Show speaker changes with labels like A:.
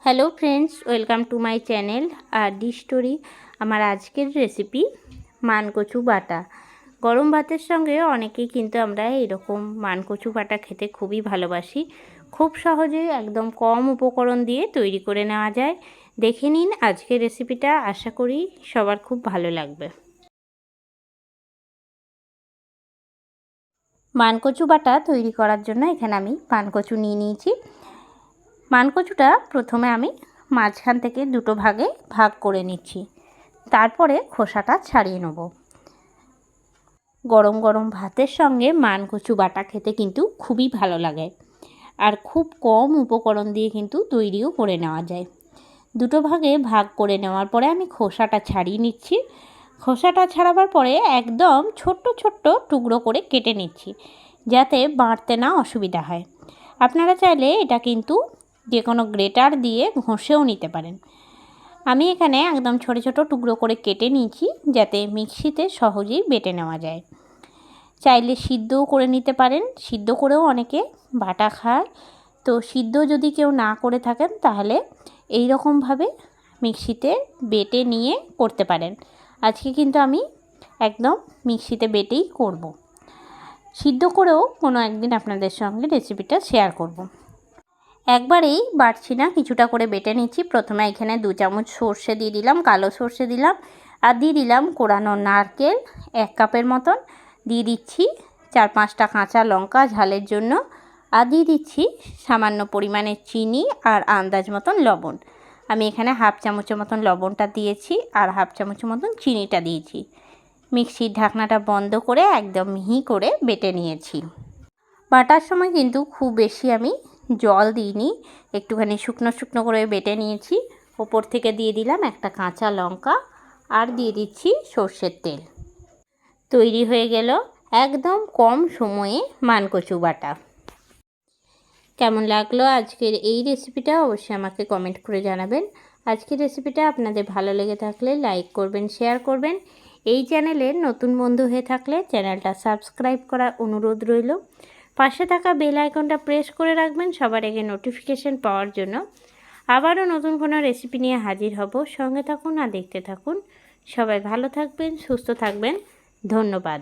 A: Hello friends, welcome to my channel R D story. আমার আজকের recipe মানকচু বাটা। গরম ভাতের সঙ্গে অনেকেই কিন্তু আমরা এরকম মানকচু বাটা খেতে খুবই ভালোবাসি। খুব সহজেই একদম কম উপকরণ দিয়ে তৈরি করে নেওয়া যায়। দেখে নিন আজকের রেসিপিটা, আশা করি সবার খুব ভালো লাগবে। মানকচু বাটা তৈরি করার জন্য এখানে আমি মানকচু নিয়ে নিয়েছি। মানকচুটা প্রথমে আমি মাঝখান থেকে দুটো ভাগে ভাগ করে নিচ্ছি, তারপরে খোসাটা ছাড়িয়ে নেব। গরম গরম ভাতের সঙ্গে মানকচু বাটা খেতে কিন্তু খুবই ভালো লাগে, আর খুব কম উপকরণ দিয়ে কিন্তু তৈরিও করে নেওয়া যায়। দুটো ভাগে ভাগ করে নেওয়ার পরে আমি খোসাটা ছাড়িয়ে নিচ্ছি। খোসাটা ছাড়াবার পরে একদম ছোট্ট ছোট্ট টুকরো করে কেটে নিচ্ছি, যাতে বাঁটতে না অসুবিধা হয়। আপনারা চাইলে এটা কিন্তু যে কোনো গ্রেটার দিয়ে ঘষেও নিতে পারেন। আমি এখানে একদম ছোট ছোট টুকরো করে কেটে নিয়েছি, যাতে মিক্সিতে সহজেই বেটে নেওয়া যায়। চাইলে সিদ্ধও করে নিতে পারেন, সিদ্ধ করেও অনেকে বাটা খায়। তো সিদ্ধ যদি কেউ না করে থাকেন তাহলে এই রকমভাবে মিক্সিতে বেটে নিয়ে করতে পারেন। আজকে কিন্তু আমি একদম মিক্সিতে বেটেই করব। সিদ্ধ করেও কোনো একদিন আপনাদের সঙ্গে রেসিপিটা শেয়ার করব। একবারেই বাটছি না, কিছুটা করে বেটে নিচ্ছি। প্রথমে এখানে 2 চামচ সর্ষে দিয়ে দিলাম, কালো সর্ষে দিলাম, আর দিয়ে দিলাম কোরানো নারকেল 1 কাপের মতন। দিয়ে দিচ্ছি 4-5টা কাঁচা লঙ্কা ঝালের জন্য, আর দিয়ে দিচ্ছি সামান্য পরিমাণে চিনি আর আন্দাজ মতন লবণ। আমি এখানে 1/2 চামচের মতন লবণটা দিয়েছি আর 1/2 চামচের মতন চিনিটা দিয়েছি। মিক্সির ঢাকনাটা বন্ধ করে একদম মিহি করে বেটে নিয়েছি। বাটার সময় কিন্তু খুব বেশি আমি জল দিইনি, একটুখানি শুকনো শুকনো করে বেটে নিয়েছি। ওপর থেকে দিয়ে দিলাম একটা কাঁচা লঙ্কা, আর দিয়ে দিচ্ছি সর্ষের তেল। তৈরি হয়ে গেল একদম কম সময়ে মানকচু বাটা। কেমন লাগলো আজকের এই রেসিপিটা অবশ্যই আমাকে কমেন্ট করে জানাবেন। আজকের রেসিপিটা আপনাদের ভালো লেগে থাকলে লাইক করবেন, শেয়ার করবেন। এই চ্যানেলের নতুন বন্ধু হয়ে থাকলে চ্যানেলটা সাবস্ক্রাইব করার অনুরোধ রইল। পাশে থাকা বেল আইকনটা প্রেস করে রাখবেন সবার আগে নোটিফিকেশন পাওয়ার জন্য। আবারও নতুন কোনো রেসিপি নিয়ে হাজির হব। সঙ্গে থাকুন আর দেখতে থাকুন। সবাই ভালো থাকবেন, সুস্থ থাকবেন। ধন্যবাদ।